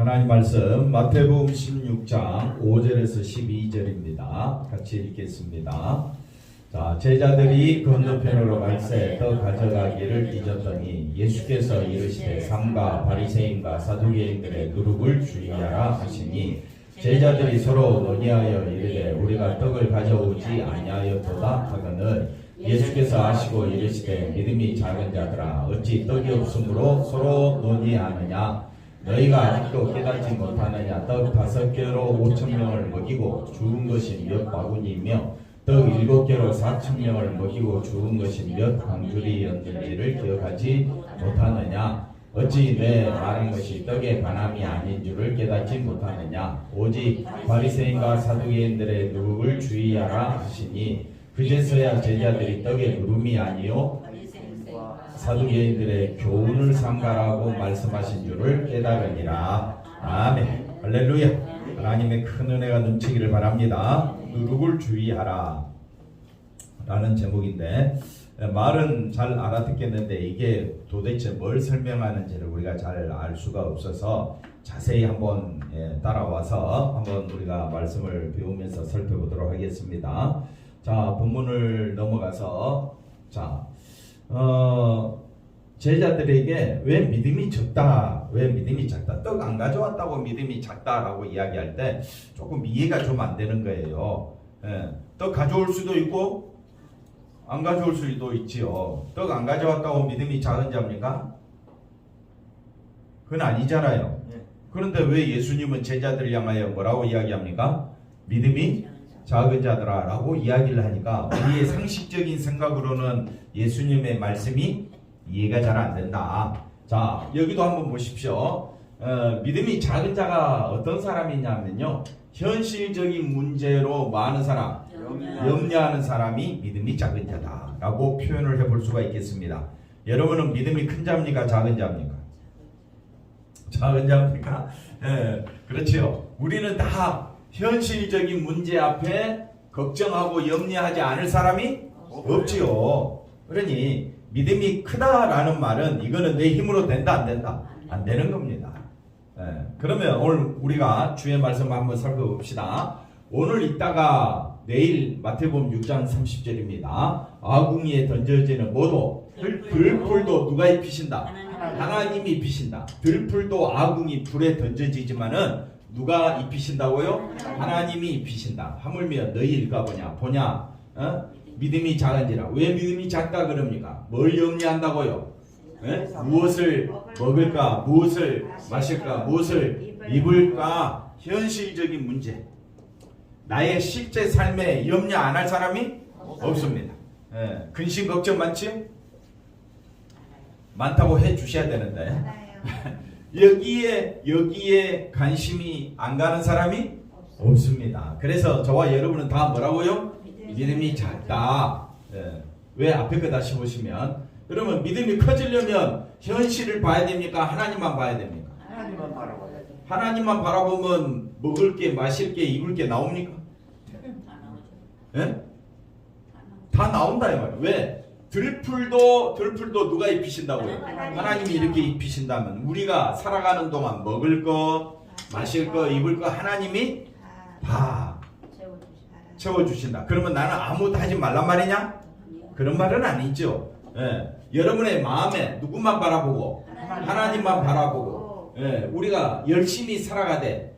하나님 말씀 마태복음 16장 5절에서 12절입니다. 같이 읽겠습니다. 자, 제자들이 건너편으로 갈새 떡 가져가기를 잊었더니 예수께서 이르시되 삼가 바리새인과 사두개인들의 누룩을 주의하라 하시니 제자들이 서로 논의하여 이르되 우리가 떡을 가져오지 아니하였도다 하거늘 예수께서 아시고 이르시되 믿음이 작은 자들아 어찌 떡이 없으므로 서로 논의하느냐. 너희가 아직도 깨닫지 못하느냐. 떡 5개로 5,000명을 먹이고 죽은 것이 몇 바구니이며 떡 7개로 4,000명을 먹이고 죽은 것이 몇 광주리였는지를 기억하지 못하느냐. 어찌 내 말한 것이 떡의 반함이 아닌 줄을 깨닫지 못하느냐. 오직 바리새인과 사두개인들의 누룩을 주의하라 하시니 그제서야 제자들이 떡의 누름이 아니요 사두개인들의 교훈을 삼가라고 말씀하신 줄을 깨달으니라. 아멘. 할렐루야. 하나님의 큰 은혜가 넘치기를 바랍니다. 누룩을 주의하라 라는 제목인데 말은 잘 알아듣겠는데 이게 도대체 뭘 설명하는지를 우리가 잘 알 수가 없어서 자세히 한번 따라와서 한번 우리가 말씀을 배우면서 살펴보도록 하겠습니다. 자, 본문을 넘어가서 자, 제자들에게 왜 믿음이 적다, 왜 믿음이 작다, 떡 안 가져왔다고 믿음이 작다라고 이야기할 때 조금 이해가 좀 안 되는 거예요. 떡 가져올 수도 있고 안 가져올 수도 있지요. 떡 안 가져왔다고 믿음이 작은 자입니까? 그건 아니잖아요. 그런데 왜 예수님은 제자들을 향하여 뭐라고 이야기합니까? 믿음이 작은 자들아 라고 이야기를 하니까 우리의 상식적인 생각으로는 예수님의 말씀이 이해가 잘 안 된다. 자, 여기도 한번 보십시오. 믿음이 작은 자가 어떤 사람이냐면요, 현실적인 문제로 많은 사람, 염려하는 사람이 믿음이 작은 자다 라고 표현을 해볼 수가 있겠습니다. 여러분은 믿음이 큰 자입니까? 작은 자입니까? 작은 자입니까? 그렇지요. 우리는 다 현실적인 문제 앞에 걱정하고 염려하지 않을 사람이 없지요. 그러니 믿음이 크다라는 말은 이거는 내 힘으로 된다 안 된다? 안 되는 겁니다. 그러면 오늘 우리가 주의 말씀 한번 살펴봅시다. 오늘 이따가 내일 마태복음 6장 30절입니다. 아궁이에 던져지는 모두 들풀도 누가 입히신다? 하나님이 입히신다. 들풀도 아궁이 불에 던져지지만은 누가 입히신다고요? 하나님이 입히신다. 하물며 너희일까 보냐? 믿음이 작은지라. 왜 믿음이 작다 그럽니까? 뭘 염려한다고요? 무엇을 먹을까? 무엇을 마실까? 무엇을 입을까? 현실적인 문제. 나의 실제 삶에 염려 안 할 사람이 없습니다. 근심 걱정 많지? 많다고 해 주셔야 되는데 여기에 관심이 안 가는 사람이 없습니다. 그래서 저와 여러분은 다 뭐라고요? 믿음이 작다. 왜 앞에 거 다시 보시면, 그러면 믿음이 커지려면 현실을 봐야 됩니까? 하나님만 봐야 됩니까? 하나님만 바라봐야죠. 하나님만 바라보면 먹을 게, 마실 게, 입을 게 나옵니까? 다 나온다 이 말이에요. 왜? 들풀도 누가 입히신다고요? 하나님이 이렇게 입히신다면 우리가 살아가는 동안 먹을 거, 마실 거, 입을 거 하나님이 다 채워주신다. 그러면 나는 아무것도 하지 말란 말이냐? 그런 말은 아니죠. 여러분의 마음에 누구만 바라보고? 하나님만 바라보고, 우리가 열심히 살아가되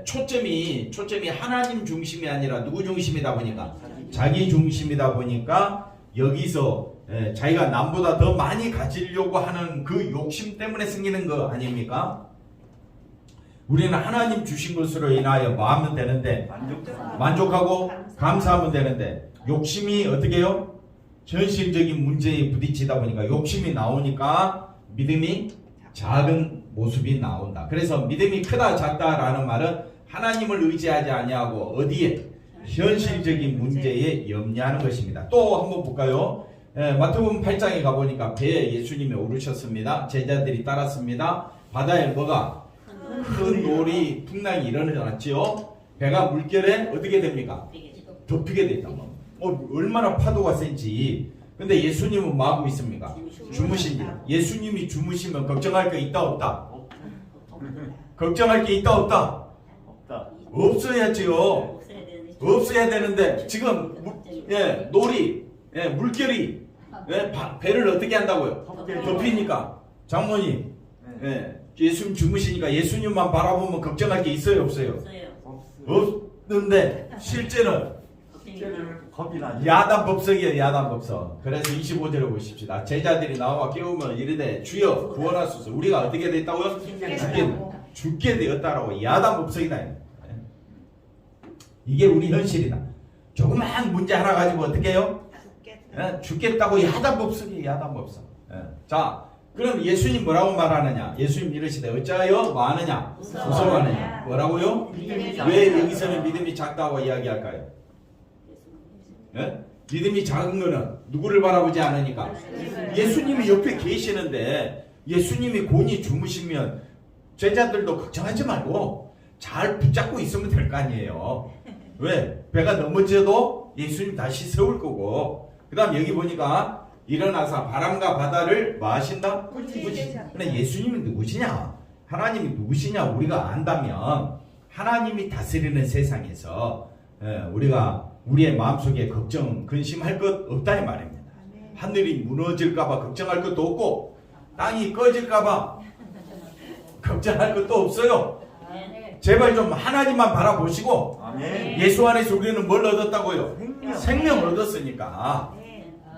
초점이 하나님 중심이 아니라 누구 중심이다 보니까? 자기 중심이다 보니까 여기서 자기가 남보다 더 많이 가지려고 하는 그 욕심 때문에 생기는 거 아닙니까? 우리는 하나님 주신 것으로 인하여 마음은 되는데 만족하고 감사하면 되는데 욕심이 어떻게 해요? 현실적인 문제에 부딪히다 보니까 욕심이 나오니까 믿음이 작은 모습이 나온다. 그래서 믿음이 크다 작다라는 말은 하나님을 의지하지 아니하고 어디에? 현실적인 문제에 염려하는 것입니다. 또 한번 볼까요? 마태복음 8장에 가보니까 배에 예수님이 오르셨습니다. 제자들이 따랐습니다. 바다에 뭐가? 큰 놀이 풍랑이 일어났지요. 배가 물결에 어떻게 됩니까? 덮이게 됐다. 얼마나 파도가 센지. 근데 예수님은 뭐 하고 있습니까? 주무신지. 예수님이 주무시면 걱정할 거 있다 없다? 걱정할 게 있다 없다? 없다. 없어야지요. 없어야 되는데 지금 놀이, 물결이 배를 어떻게 한다고요? 덮이니까 장모님, 예수님 주무시니까 예수님만 바라보면 걱정할 게 있어요 없어요? 없는데 실제는 겁이 나죠. 야단법석이에요. 야단법석. 그래서 25절을 보십시다. 제자들이 나와 깨우면 이르되 주여 구원하소서. 우리가 어떻게 됐다고요? 죽게 되었다라고. 야단법석이다. 이게 우리 현실이다. 조그만 문제 하나 가지고 어떻게 해요? 죽겠다고. 야단법석이에요. 야단법석. 자, 그럼 예수님 뭐라고 말하느냐? 예수님 이르시되 어찌하여 뭐 하느냐? 무서워하느냐? 뭐라고요? 왜 여기서는 믿음이 작다고 이야기할까요? 믿음이 작은 거는 누구를 바라보지 않으니까 예수님이 옆에 계시는데, 예수님이 곤히 주무시면 제자들도 걱정하지 말고 잘 붙잡고 있으면 될 거 아니에요. 왜? 배가 넘어져도 예수님 다시 세울 거고, 그 다음 여기 보니까 일어나서 바람과 바다를 뭐 하신다? 근데 예수님이 누구시냐? 하나님이 누구시냐? 우리가 안다면 하나님이 다스리는 세상에서 우리가 우리의 마음속에 걱정, 근심할 것 없다 이 말입니다. 하늘이 무너질까봐 걱정할 것도 없고 땅이 꺼질까봐 걱정할 것도 없어요. 제발 좀 하나님만 바라보시고 예수 안에서 우리는 뭘 얻었다고요? 생명을 얻었으니까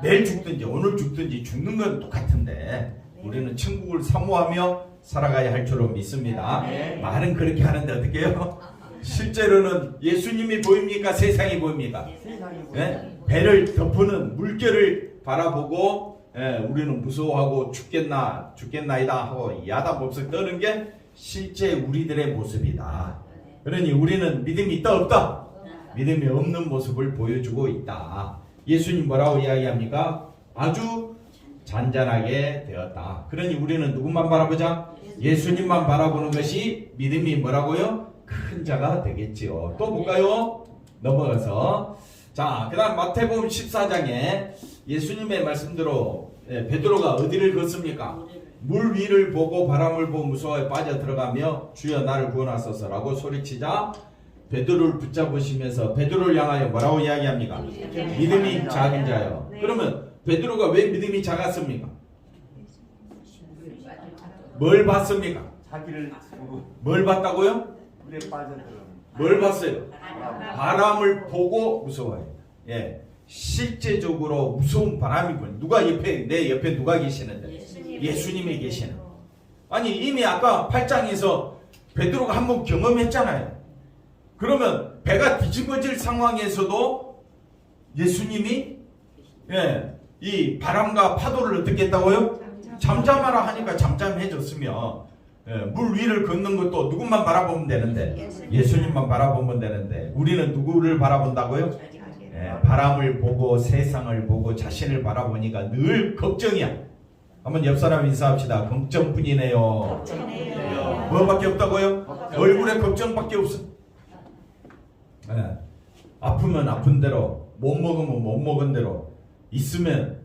내일 죽든지 오늘 죽든지 죽는 건 똑같은데 우리는 천국을 사모하며 살아가야 할 줄로 믿습니다. 말은 그렇게 하는데 어떻게 해요? 실제로는 예수님이 보입니까? 세상이 보입니까? 배를 덮는 물결을 바라보고 우리는 무서워하고 죽겠나이다 하고 야단법석 떠는 게 실제 우리들의 모습이다. 그러니 우리는 믿음이 있다 없다? 믿음이 없는 모습을 보여주고 있다. 예수님 뭐라고 이야기합니까? 아주 잔잔하게 되었다. 그러니 우리는 누구만 바라보자? 예수님만 바라보는 것이 믿음이 뭐라고요? 큰 자가 되겠지요. 또 볼까요? 넘어가서 자, 그 다음 마태복음 14장에 예수님의 말씀대로 베드로가 어디를 걷습니까? 물 위를 보고 바람을 보고 무서워에 빠져 들어가며 주여 나를 구원하소서라고 소리치자 베드로를 붙잡으시면서 베드로를 향하여 뭐라고 이야기합니까? 믿음이 작은 자요. 그러면 베드로가 왜 믿음이 작았습니까? 뭘 봤습니까? 자기를 뭘 봤다고요? 물에 빠져들어. 뭘 봤어요? 바람을 보고 무서워해요. 실제적으로 무서운 바람이 불. 누가 내 옆에 누가 계시는데? 예수님이 계시는. 아니 이미 아까 8장에서 베드로가 한번 경험했잖아요. 그러면 배가 뒤집어질 상황에서도 예수님이 이 바람과 파도를 어떻게 했다고요? 잠잠하라 하니까 잠잠해졌으며 물 위를 걷는 것도 누구만 바라보면 되는데 예수님만 바라보면 되는데 우리는 누구를 바라본다고요? 바람을 보고 세상을 보고 자신을 바라보니까 늘 걱정이야. 한번 옆 사람 인사합시다. 걱정뿐이네요. 뭐밖에 없다고요? 얼굴에 걱정밖에 없어. 아프면 아픈 대로, 못 먹으면 못 먹은 대로, 있으면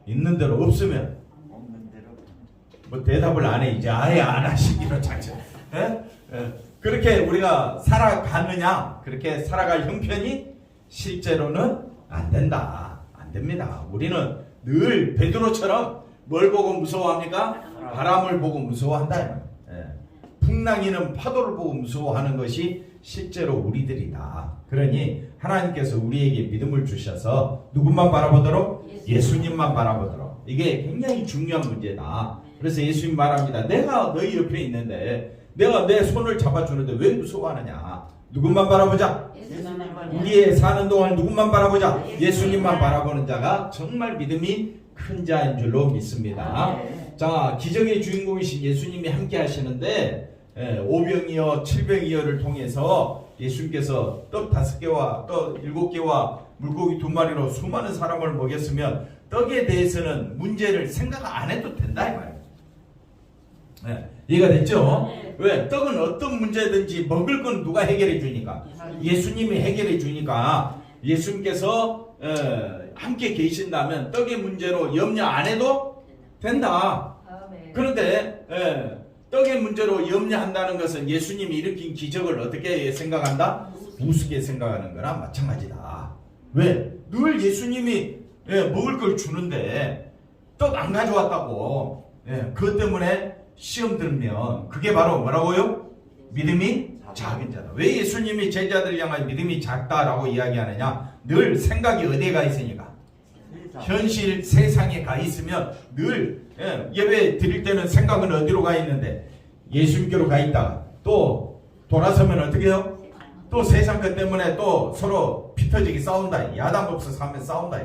있는 대로, 없으면 없는 대로. 뭐 대답을 안 해. 이제 아예 안 하시기로 작정. 그렇게 우리가 살아가느냐? 그렇게 살아갈 형편이 실제로는 안 된다. 안 됩니다. 우리는 늘 베드로처럼 뭘 보고 무서워합니까? 바람을 보고 무서워한다. 풍랑이는 파도를 보고 무서워하는 것이 실제로 우리들이다. 그러니 하나님께서 우리에게 믿음을 주셔서 누구만 바라보도록? 예수님만 바라보도록. 이게 굉장히 중요한 문제다. 그래서 예수님 말합니다. 내가 너희 옆에 있는데 내가 내 손을 잡아주는데 왜 무서워하느냐? 누구만 바라보자? 우리의 사는 동안 누구만 바라보자? 예수님만 바라보는 자가 정말 믿음이 큰 자인 줄로 믿습니다. 자, 기적의 주인공이신 예수님이 함께 하시는데 오병이어 7병이어를 통해서 예수님께서 떡 5개와 떡 7개와 물고기 2마리로 수많은 사람을 먹였으면 떡에 대해서는 문제를 생각 안 해도 된다 이 말이에요. 이해가 됐죠? 왜? 떡은 어떤 문제든지 먹을 건 누가 해결해 주니까? 예수님이 해결해 주니까 예수님께서 함께 계신다면 떡의 문제로 염려 안 해도 된다. 그런데 떡의 문제로 염려한다는 것은 예수님이 일으킨 기적을 어떻게 생각한다? 우습게 생각하는 거나 마찬가지다. 왜? 늘 예수님이 먹을 걸 주는데 떡 안 가져왔다고 그것 때문에 시험 들면 그게 바로 뭐라고요? 믿음이 작은 자다. 왜 예수님이 제자들 향하여 믿음이 작다라고 이야기하느냐? 늘 생각이 어디에 가 있으니까 현실 세상에 가 있으면 늘 예배 드릴 때는 생각은 어디로 가 있는데 예수님께로 가 있다가 또 돌아서면 어떻게 해요? 또 세상 것 때문에 또 서로 피터지게 싸운다. 야단 법석 하면 싸운다.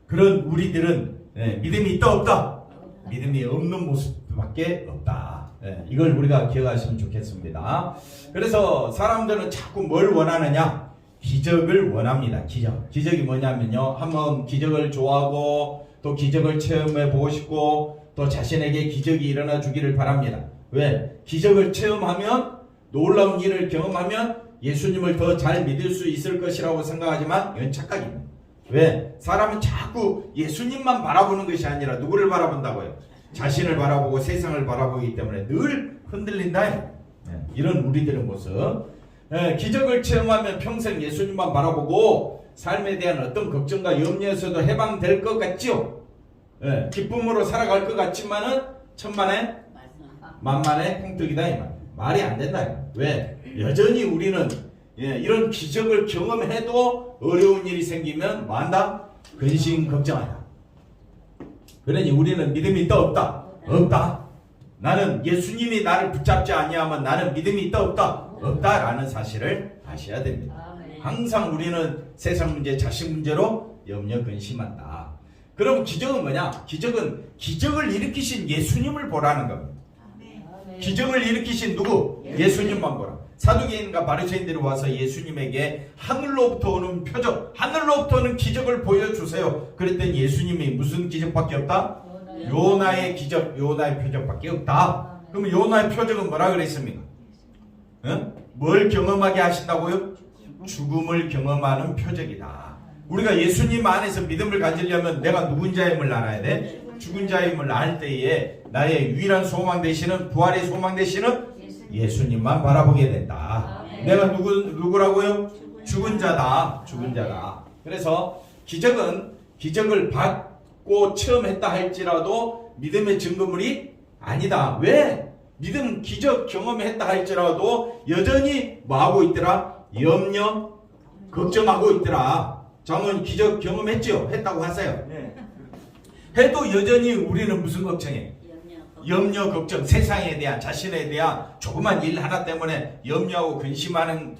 그런 우리들은 믿음이 있다 없다? 믿음이 없는 모습밖에 없다. 이걸 우리가 기억하시면 좋겠습니다. 그래서 사람들은 자꾸 뭘 원하느냐? 기적을 원합니다. 기적이 뭐냐면요, 한번 기적을 좋아하고 또 기적을 체험해 보고 싶고 또 자신에게 기적이 일어나 주기를 바랍니다. 왜? 기적을 체험하면, 놀라운 일을 경험하면 예수님을 더 잘 믿을 수 있을 것이라고 생각하지만 이건 착각입니다. 왜? 사람은 자꾸 예수님만 바라보는 것이 아니라 누구를 바라본다고요? 자신을 바라보고 세상을 바라보기 때문에 늘 흔들린다. 이런 우리들의 모습. 기적을 체험하면 평생 예수님만 바라보고 삶에 대한 어떤 걱정과 염려에서도 해방될 것 같지요. 기쁨으로 살아갈 것 같지만은 천만에 만만의 콩떡이다 이 말. 말이 안 된다. 왜? 여전히 우리는 이런 기적을 경험해도 어려운 일이 생기면 뭐한다? 근심 걱정한다. 그러니 우리는 믿음이 있다 없다? 없다. 나는 예수님이 나를 붙잡지 아니하면 나는 믿음이 있다 없다? 없다라는 사실을 아셔야 됩니다. 항상 우리는 세상 문제, 자식 문제로 염려 근심한다. 그럼 기적은 뭐냐? 기적은 기적을 일으키신 예수님을 보라는 겁니다. 기적을 일으키신 누구? 예수님만 보라. 사두개인과 바리새인들이 와서 예수님에게 하늘로부터 오는 표적, 하늘로부터 오는 기적을 보여주세요. 그랬더니 예수님이 무슨 기적밖에 없다? 요나의 기적, 요나의 표적밖에 없다. 그럼 요나의 표적은 뭐라 그랬습니까? 뭘 경험하게 하신다고요? 죽음을 경험하는 표적이다. 우리가 예수님 안에서 믿음을 가지려면 내가 누군자임을 알아야 돼. 죽은 자임을 알 때에 나의 유일한 소망 되시는, 부활의 소망 되시는 예수님만 바라보게 된다. 내가 누구라고요? 죽은 자다. 죽은 자다. 그래서 기적을 받고 체험했다 할지라도 믿음의 증거물이 아니다. 왜? 믿음 기적 경험했다 할지라도 여전히 뭐하고 있더라? 염려 걱정하고 있더라. 장은 기적 경험했죠? 했다고 하세요. 해도 여전히 우리는 무슨 걱정해? 염려 걱정, 세상에 대한, 자신에 대한 조그만 일 하나 때문에 염려하고 근심하는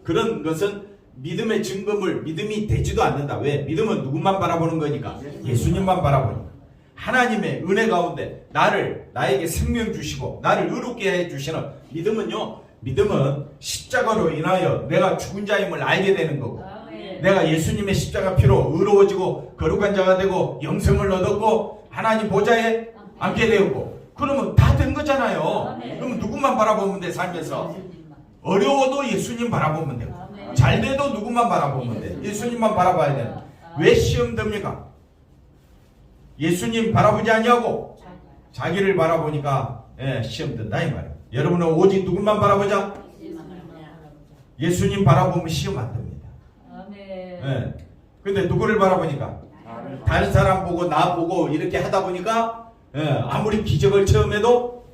그런 것은 믿음의 증거물, 믿음이 되지도 않는다. 왜? 믿음은 누구만 바라보는 거니까? 예수님만 바라보니까. 하나님의 은혜 가운데 나에게 생명 주시고 나를 의롭게 해주시는 믿음은요, 믿음은 십자가로 인하여 내가 죽은 자임을 알게 되는 거고, 내가 예수님의 십자가 피로 의로워지고 거룩한 자가 되고 영생을 얻었고 하나님 보좌에 앉게 되었고, 그러면 다 된 거잖아요. 그러면 누구만 바라보면 돼? 삶에서 어려워도 예수님 바라보면 되고, 잘 돼도 누구만 바라보면 돼? 예수님만 바라봐야 돼. 왜 시험 듭니까? 예수님 바라보지 아니하고 자기를 바라보니까 시험 든다 이 말이에요. 여러분은 오직 누구만 바라보자? 예수님 바라보면 시험 안 듭니다. 근데 누구를 바라보니까? 다른 사람 보고 나 보고 이렇게 하다 보니까 아무리 기적을 체험해도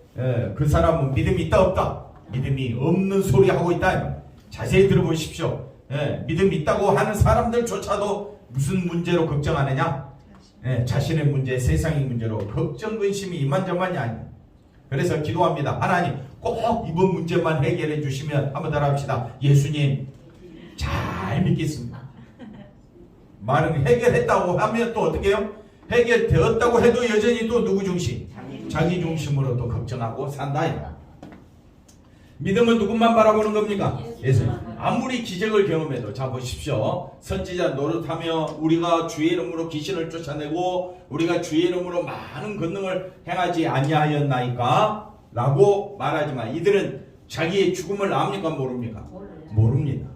그 사람은 믿음이 있다 없다? 믿음이 없는 소리 하고 있다. 자세히 들어보십시오. 믿음이 있다고 하는 사람들조차도 무슨 문제로 걱정하느냐? 자신의 문제, 세상의 문제로 걱정, 근심이 이만저만이 아니에요. 그래서 기도합니다. 하나님 꼭 이번 문제만 해결해 주시면 한번 따라합시다. 예수님 잘 믿겠습니다. 말은 해결했다고 하면 또 어떻게 해요? 해결되었다고 해도 여전히 또 누구 중심? 자기 중심으로 또 걱정하고 산다. 믿음은 누구만 바라보는 겁니까? 예수님. 아무리 기적을 경험해도, 자 보십시오. 선지자 노릇하며 우리가 주의 이름으로 귀신을 쫓아내고 우리가 주의 이름으로 많은 권능을 행하지 아니하였나이까? 라고 말하지만 이들은 자기의 죽음을 압니까? 모릅니까? 모릅니다.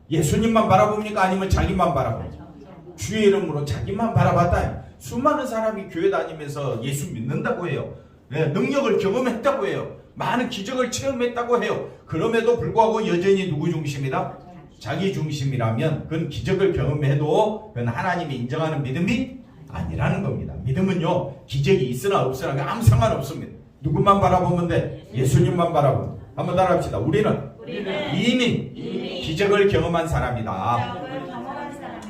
예수님만 바라봅니까? 아니면 자기만 바라봅니까? 주의 이름으로 자기만 바라봤다. 수많은 사람이 교회 다니면서 예수 믿는다고 해요. 능력을 경험했다고 해요. 많은 기적을 체험했다고 해요. 그럼에도 불구하고 여전히 누구 중심이다? 자기 중심이라면 그건 기적을 경험해도 그건 하나님이 인정하는 믿음이 아니라는 겁니다. 믿음은요, 기적이 있으나 없으나 아무 상관없습니다. 누구만 바라보면 돼? 예수님만 바라보면. 한번 따라합시다. 우리는 이미 기적을 경험한 사람이다.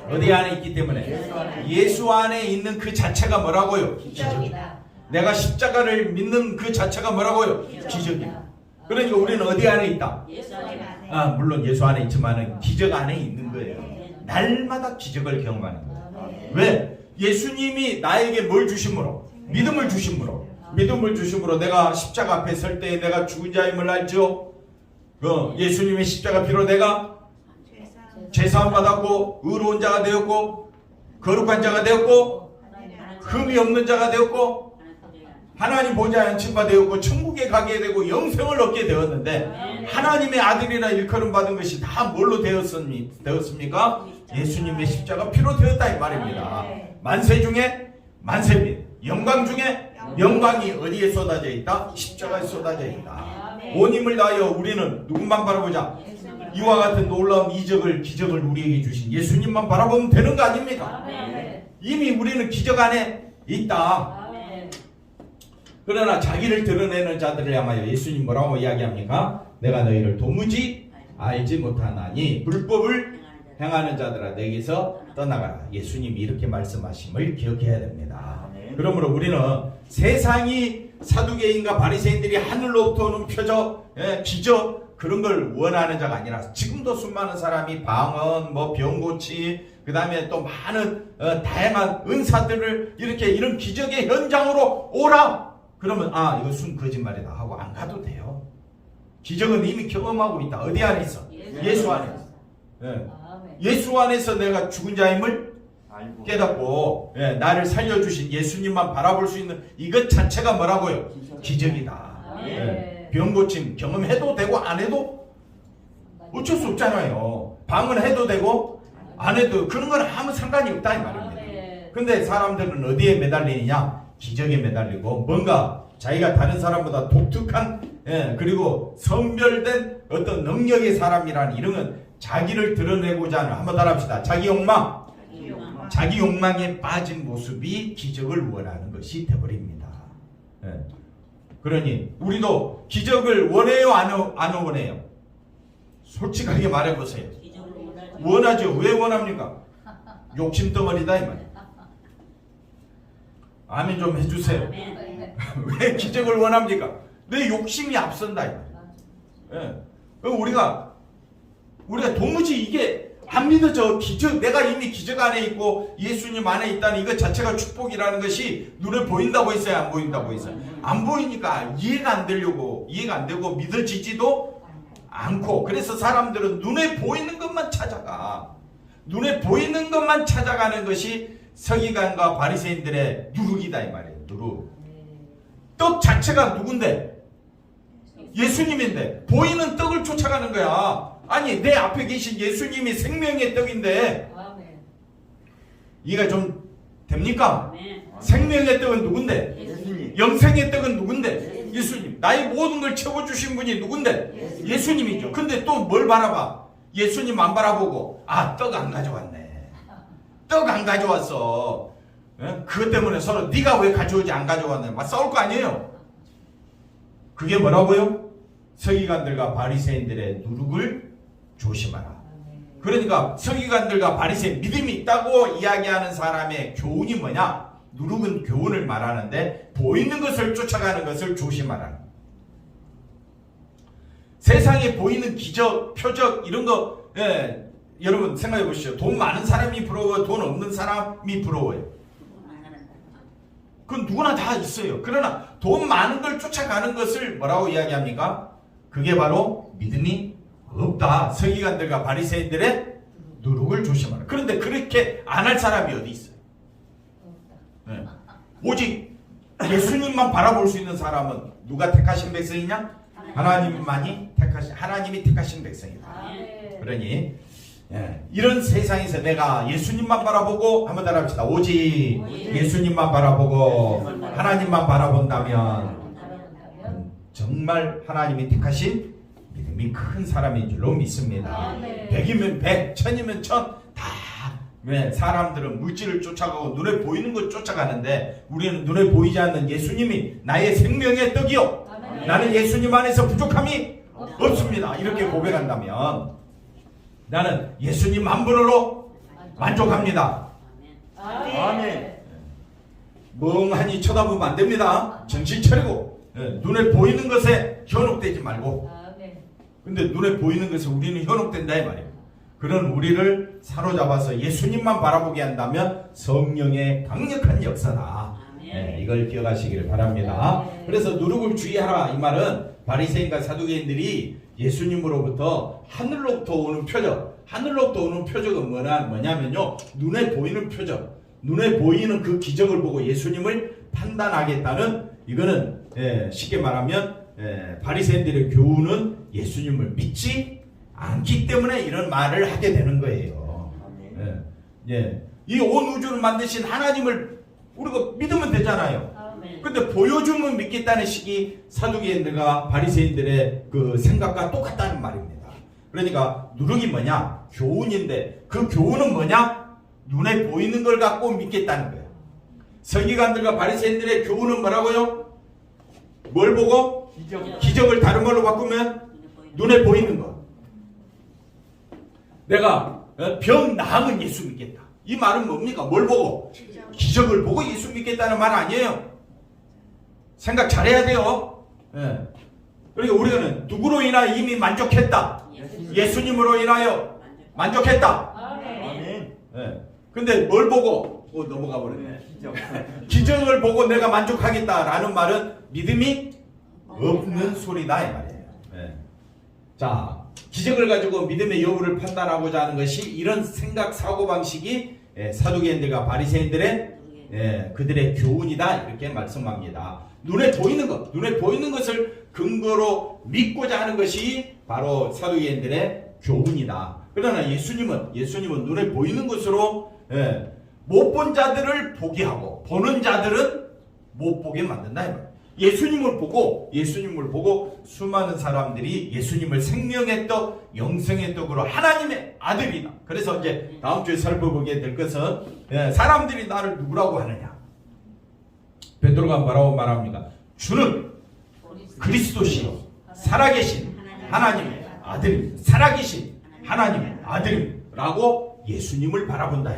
어디 안에 있기 때문에 예수 안에 있는 그 자체가 뭐라고요? 기적이다. 내가 십자가를 믿는 그 자체가 뭐라고요? 기적이다. 그러니까 우리는 어디 안에 있다? 예수 안에. 물론 예수 안에 있지만은 기적 안에 있는 거예요. 날마다 기적을 경험하는 거예요. 왜? 예수님이 나에게 뭘 주심으로? 믿음을 주심으로. 믿음을 주심으로 내가 십자가 앞에 설 때 내가 죽은 자임을 알죠? 예수님의 십자가 피로 내가 죄사함 받았고 의로운 자가 되었고 거룩한 자가 되었고 흠이 없는 자가 되었고 하나님 보좌에 앉힌바 되었고 천국에 가게 되고 영생을 얻게 되었는데 하나님의 아들이라 일컬음 받은 것이 다 뭘로 되었습니까? 예수님의 십자가 피로 되었다 이 말입니다. 만세 중에 만세입니다. 영광 중에 영광이 어디에 쏟아져 있다? 십자가에 쏟아져 있다. 온 힘을 다하여 우리는 누군만 바라보자. 이와 같은 놀라운 기적을 우리에게 주신 예수님만 바라보면 되는 거 아닙니까? 이미 우리는 기적 안에 있다. 그러나 자기를 드러내는 자들을 향하여 예수님 뭐라고 이야기합니까? 내가 너희를 도무지 알지 못하나니 불법을 행하는 자들아 내게서 떠나가라. 예수님이 이렇게 말씀하심을 기억해야 됩니다. 그러므로 우리는 세상이 사두개인과 바리새인들이 하늘로부터 오는 표적, 기적 그런 걸 원하는 자가 아니라 지금도 수많은 사람이 방언, 병고치, 그 다음에 또 많은 다양한 은사들을 이런 기적의 현장으로 오라. 그러면 이거 순 거짓말이다 하고 안 가도 돼요. 기적은 이미 경험하고 있다. 어디 안에 있어? 예수 안에 있어. 예수 안에서 내가 죽은 자임을 깨닫고 나를 살려주신 예수님만 바라볼 수 있는 이것 자체가 뭐라고요? 기적이다. 병 고침 경험해도 되고 안 해도 어쩔 수 없잖아요. 방언해도 되고 안 해도 그런 건 아무 상관이 없다 이 말입니다. 근데 사람들은 어디에 매달리느냐? 기적에 매달리고 뭔가 자기가 다른 사람보다 독특한 그리고 선별된 어떤 능력의 사람이라는 이런 건 자기를 드러내고자 하는 한번 따라합시다. 자기 욕망에 빠진 모습이 기적을 원하는 것이 되어버립니다. 그러니 우리도 기적을 원해요? 안 원해요? 솔직하게 말해보세요. 원하죠. 왜 원합니까? 욕심 덩어리다 이 말이에요. 아멘 좀 해주세요. 왜 기적을 원합니까? 내 욕심이 앞선다 이 말이에요. 우리가 도무지 이게 안 믿어져. 내가 이미 기적 안에 있고 예수님 안에 있다는 이것 자체가 축복이라는 것이 눈에 보인다고 했어요? 안 보인다고 했어요? 안 보이니까 이해가 안 되고 믿어지지도 않고 그래서 사람들은 눈에 보이는 것만 찾아가. 눈에 보이는 것만 찾아가는 것이 서기관과 바리새인들의 누룩이다 이 말이에요. 누룩. 떡 자체가 누군데? 예수님인데 보이는 떡을 쫓아가는 거야. 아니 내 앞에 계신 예수님이 생명의 떡인데 이해가 좀 됩니까? 생명의 떡은 누군데? 영생의 떡은 누군데? 예수님. 나의 모든 걸 채워주신 분이 누군데? 예수님이죠. 근데 또 뭘 바라봐? 예수님 안 바라보고 떡 안 가져왔네. 떡 안 가져왔어. 그것 때문에 서로 네가 왜 가져오지 안 가져왔네 막 싸울 거 아니에요. 그게 뭐라고요? 서기관들과 바리새인들의 누룩을 조심하라. 그러니까 서기관들과 바리새인 믿음이 있다고 이야기하는 사람의 교훈이 뭐냐? 누룩은 교훈을 말하는데 보이는 것을 쫓아가는 것을 조심하라. 세상에 보이는 기적, 표적 이런 거 여러분 생각해 보시죠. 돈 많은 사람이 부러워요? 돈 없는 사람이 부러워요? 그건 누구나 다 있어요. 그러나 돈 많은 걸 쫓아가는 것을 뭐라고 이야기합니까? 그게 바로 믿음이 없다. 서기관들과 바리새인들의 누룩을 조심하라. 그런데 그렇게 안 할 사람이 어디 있어요? 오직 예수님만 바라볼 수 있는 사람은 누가 택하신 백성이냐? 하나님이 택하신 백성이다. 그러니 이런 세상에서 내가 예수님만 바라보고 한번 따라합시다. 오직 예수님만 바라보고 하나님만 바라본다면 정말 하나님이 택하신 믿음이 큰 사람인 줄로 믿습니다. 100이면 100, 1000이면 1000 다 사람들은 물질을 쫓아가고 눈에 보이는 것 쫓아가는데 우리는 눈에 보이지 않는 예수님이 나의 생명의 떡이요 나는 예수님 안에서 부족함이 없습니다. 이렇게 고백한다면 나는 예수님 한 분으로 만족합니다. 아멘. 멍하니 쳐다보면 안 됩니다. 정신 차리고 눈에 보이는 것에 현혹되지 말고. 근데 눈에 보이는 것에 우리는 현혹된다 이 말이에요. 그런 우리를 사로잡아서 예수님만 바라보게 한다면 성령의 강력한 역사다. 이걸 기억하시기를 바랍니다. 그래서 누룩을 주의하라 이 말은 바리새인과 사두개인들이 예수님으로부터 하늘로부터 오는 표적, 하늘로부터 오는 표적은 뭐냐면요, 눈에 보이는 표적, 눈에 보이는 그 기적을 보고 예수님을 판단하겠다는, 이거는 쉽게 말하면 바리새인들의 교훈은 예수님을 믿지 않기 때문에 이런 말을 하게 되는 거예요. 이 온 우주를 만드신 하나님을 우리가 믿으면 되잖아요. 근데 보여주면 믿겠다는 식이 사두개인들과 바리새인들의 그 생각과 똑같다는 말입니다. 그러니까 누룩이 뭐냐? 교훈인데 그 교훈은 뭐냐? 눈에 보이는 걸 갖고 믿겠다는 거예요. 서기관들과 바리새인들의 교훈은 뭐라고요? 뭘 보고? 기적을 다른 걸로 바꾸면 눈에 보이는 것. 내가 병 나으면 예수 믿겠다. 이 말은 뭡니까? 뭘 보고? 기적을 보고 예수 믿겠다는 말 아니에요. 생각 잘해야 돼요. 그러니까 우리는 누구로 인하여 이미 만족했다. 예수님으로 인하여 만족했다. 아멘. 근데 뭘 보고? 넘어가 버렸네. 기적을 보고 내가 만족하겠다라는 말은 믿음이 없는 소리다 이 말이에요. 자, 기적을 가지고 믿음의 여부를 판단하고자 하는 것이 이런 생각 사고방식이 사두개인들과 바리새인들의 그들의 교훈이다 이렇게 말씀합니다. 눈에 보이는 것, 눈에 보이는 것을 근거로 믿고자 하는 것이 바로 사두개인들의 교훈이다. 그러나 예수님은 눈에 보이는 것으로 못 본 자들을 보게 하고 보는 자들은 못 보게 만든다 이 말이에요. 예수님을 보고 수많은 사람들이 예수님을 생명의 떡, 영생의 떡으로 하나님의 아들이다. 그래서 이제 다음 주에 살펴보게 될 것은 사람들이 나를 누구라고 하느냐. 베드로가 뭐라고 말합니까? 주는 그리스도시요 살아계신 하나님의 아들입니다. 살아계신 하나님의 아들입니다라고 예수님을 바라본다.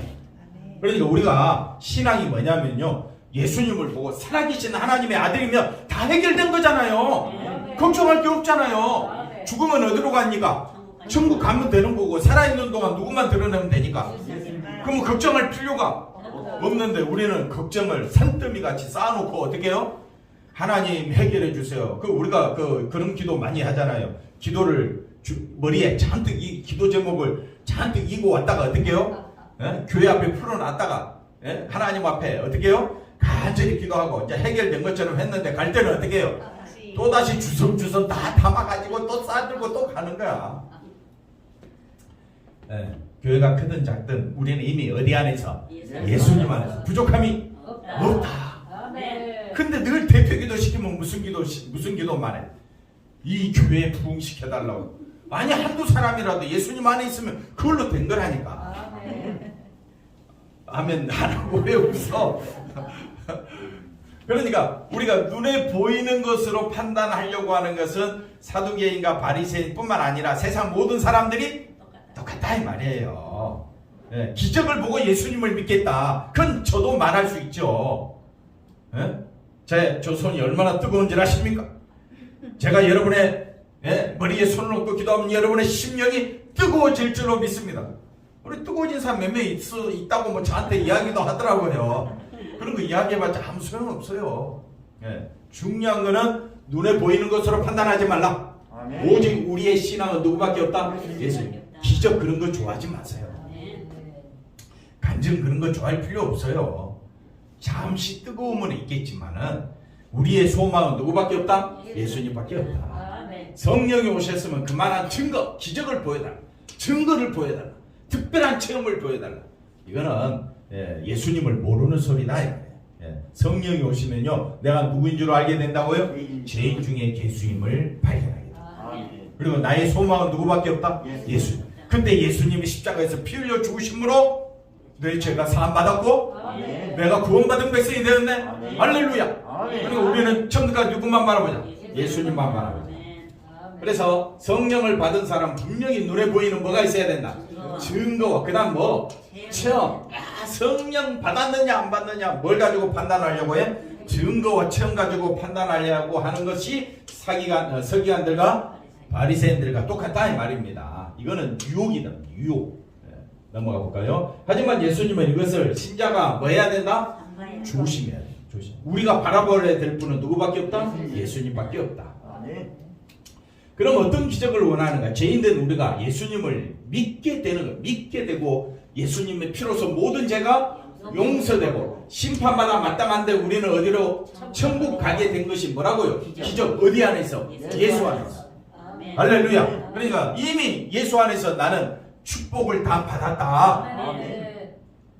그러니까 우리가 신앙이 뭐냐면요, 예수님을 보고 살아계신 하나님의 아들이면 다 해결된 거잖아요. 걱정할 게 없잖아요. 죽으면 어디로 갑니까? 천국 가면 되는 거고, 살아있는 동안 누구만 드러내면 되니까. 그러면 걱정할 필요가 없는데 우리는 걱정을 산더미 같이 쌓아놓고 어떻게 해요? 하나님 해결해 주세요. 우리가 그런 기도 많이 하잖아요. 기도를 머리에 잔뜩 이 기도 제목을 잔뜩 이고 왔다가 어떻게 해요? 교회 앞에 풀어놨다가 하나님 앞에 어떻게 해요? 간절히 기도하고 이제 해결된 것처럼 했는데 갈 때는 어떻게 해요? 또다시 주섬주섬 다 담아가지고 또 싸들고 또 가는 거야. 교회가 크든 작든 우리는 이미 어디 안에서? 예수님 안에서 부족함이 없다. 근데 늘 대표기도 시키면 무슨 기도만 해? 이 교회에 부흥시켜달라고. 아니 한두 사람이라도 예수님 안에 있으면 그걸로 된 거라니까. 아멘 안 하고 왜 웃어? 그러니까 우리가 눈에 보이는 것으로 판단하려고 하는 것은 사두개인과 바리새인뿐만 아니라 세상 모든 사람들이 똑같다 이 말이에요. 기적을 보고 예수님을 믿겠다. 그건 저도 말할 수 있죠. 저 손이 얼마나 뜨거운 줄 아십니까? 제가 여러분의 머리에 손을 얹고 기도하면 여러분의 심령이 뜨거워질 줄로 믿습니다. 우리 뜨거워진 사람 몇 명 있다고 뭐 저한테 이야기도 하더라고요. 그런 거 이야기해봤자 아무 소용없어요. 중요한 거는 눈에 보이는 것으로 판단하지 말라. 아멘. 오직 우리의 신앙은 누구밖에 없다? 예수님. 기적 그런 거 좋아하지 마세요. 간증 그런 거 좋아할 필요 없어요. 잠시 뜨거움은 있겠지만은 우리의 소망은 누구밖에 없다? 예수님밖에 없다. 성령이 오셨으면 그만한 증거, 기적을 보여달라. 증거를 보여달라. 특별한 체험을 보여달라. 이거는 예수님을 모르는 소리다. 성령이 오시면요, 내가 누구인 줄 알게 된다고요? 죄인 중에 개수임을 발견하게 됩니다. 아멘. 그리고 나의 소망은 누구밖에 없다? 예수. 근데 예수님이 십자가에서 피 흘려 죽으심으로 내 죄가 사함 받았고 아멘. 내가 구원받은 백성이 되었네. 아멘. 할렐루야. 아멘. 그리고 우리는 처음부터 누구만 바라보자? 예수님만 바라보자. 그래서 성령을 받은 사람 분명히 눈에 보이는 뭐가 있어야 된다. 증거와 그 다음 뭐? 체험. 성령 받았느냐 안 받느냐 뭘 가지고 판단하려고 해? 증거와 체험 가지고 판단하려고 하는 것이 서기관들과 바리새인들과 똑같다 이 말입니다. 이거는 유혹이다. 유혹. 넘어가 볼까요? 하지만 예수님은 이것을 신자가 뭐 해야 된다? 조심해야 돼. 조심. 우리가 바라봐야 될 분은 누구밖에 없다? 예수님밖에 없다. 아멘. 그럼 어떤 기적을 원하는가? 죄인된 우리가 예수님을 믿게 되는 거, 믿게 되고 예수님의 피로서 모든 죄가 용서되고 심판받아 마땅한데 우리는 어디로? 천국 가게 된 것이 뭐라고요? 기적. 어디 안에서? 예수 안에서. 할렐루야. 그러니까 이미 예수 안에서 나는 축복을 다 받았다.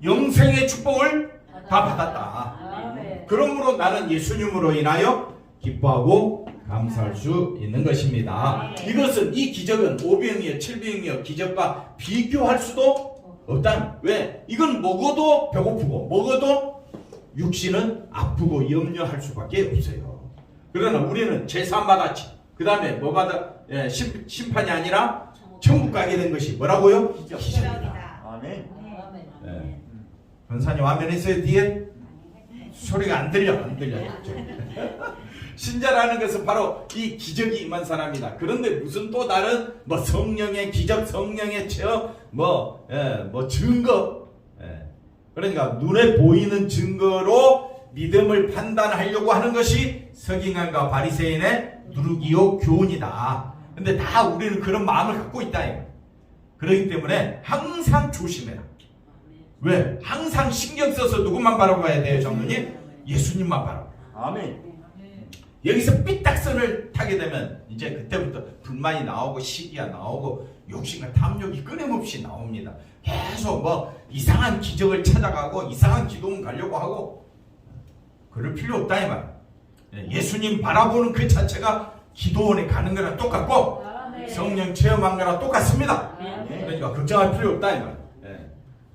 영생의 축복을 다 받았다. 그러므로 나는 예수님으로 인하여 기뻐하고 감사할 수 있는 것입니다. 이것은 이 기적은 5병이여 7병이여 기적과 비교할 수도 없다. 왜? 이건 먹어도 배고프고 먹어도 육신은 아프고 염려할 수밖에 없어요. 그러나 우리는 죄사함 받았지. 그 다음에 뭐 받아? 심판이 아니라 천국 가게 된 것이 뭐라고요? 기적이다. 아멘. 권사님 화면 있어요 뒤에? 소리가 안 들려. 신자라는 것은 바로 이 기적이 임한 사람이다. 그런데 무슨 또 다른 뭐 성령의 기적, 성령의 체험, 뭐 증거. 그러니까 눈에 보이는 증거로 믿음을 판단하려고 하는 것이 서기관과 바리새인의 누르기요 교훈이다. 근데 다 우리는 그런 마음을 갖고 있다. 그렇기 때문에 항상 조심해라. 왜? 항상 신경 써서 누구만 바라봐야 돼요, 장로님? 예수님만 바라봐. 아멘. 여기서 삐딱선을 타게 되면 이제 그때부터 불만이 나오고 시기가 나오고 욕심과 탐욕이 끊임없이 나옵니다. 계속 뭐 이상한 기적을 찾아가고 이상한 기도원 가려고 하고 그럴 필요 없다 이 말. 예수님 바라보는 그 자체가 기도원에 가는 거랑 똑같고 성령 체험한 거랑 똑같습니다. 그러니까 걱정할 필요 없다 이 말.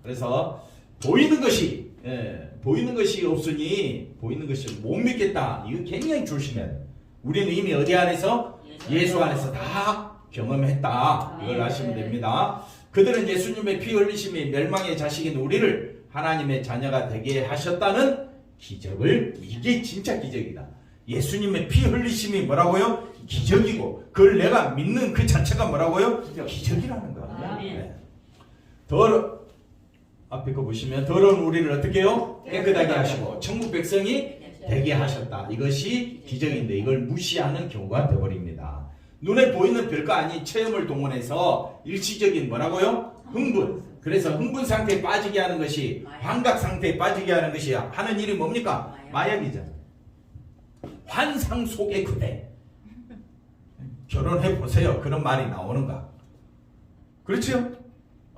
그래서 보이는 것이 없으니 보이는 것을 못 믿겠다. 이거 굉장히 조심해야 돼. 우리는 이미 어디 안에서? 예수 안에서 다 경험했다. 이걸 아시면 됩니다. 그들은 예수님의 피 흘리심이 멸망의 자식인 우리를 하나님의 자녀가 되게 하셨다는 기적을, 이게 진짜 기적이다. 예수님의 피 흘리심이 뭐라고요? 기적이고 그걸 내가 믿는 그 자체가 뭐라고요? 기적이라는 거야. 앞에 거 보시면 더러운 우리를 어떻게 해요? 깨끗하게 하시고 천국 백성이 되게 하셨다. 이것이 기적인데 이걸 무시하는 경우가 되어버립니다. 눈에 보이는 별거 아닌 체험을 동원해서 일시적인 뭐라고요? 흥분. 그래서 흥분 상태에 빠지게 하는 것이, 환각 상태에 빠지게 하는 것이 하는 일이 뭡니까? 마약이잖아. 환상 속의 그대. 결혼해 보세요. 그런 말이 나오는가? 그렇죠?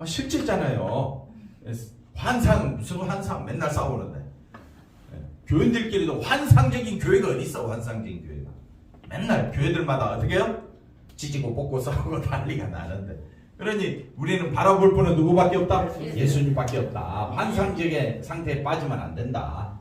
실제잖아요. 환상은 무슨 환상? 맨날 싸우는데. 교인들끼리도 환상적인 교회가 어디 있어? 환상적인 교회가. 맨날 교회들마다 어떻게 해요? 찢고 뽑고 싸우고 난리가 나는데. 그러니 우리는 바라볼 분은 누구밖에 없다? 예수님밖에 없다. 환상적인 상태에 빠지면 안 된다.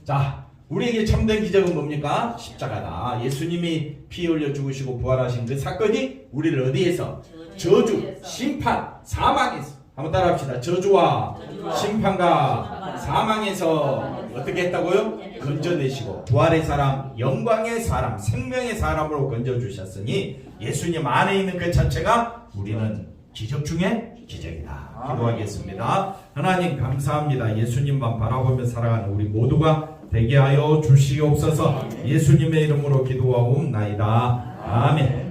자, 우리에게 참된 기적은 뭡니까? 십자가다. 예수님이 피 흘려 죽으시고 부활하신 그 사건이 우리를 어디에서? 저주, 심판, 사망에서. 한번 따라합시다. 저주와 심판과 사망에서 어떻게 했다고요? 건져내시고 부활의 사람, 영광의 사람, 생명의 사람으로 건져주셨으니 예수님 안에 있는 그 자체가 우리는 기적 중에 기적이다. 기도하겠습니다. 하나님 감사합니다. 예수님만 바라보며 살아가는 우리 모두가 되게 하여 주시옵소서. 예수님의 이름으로 기도하옵나이다. 아멘.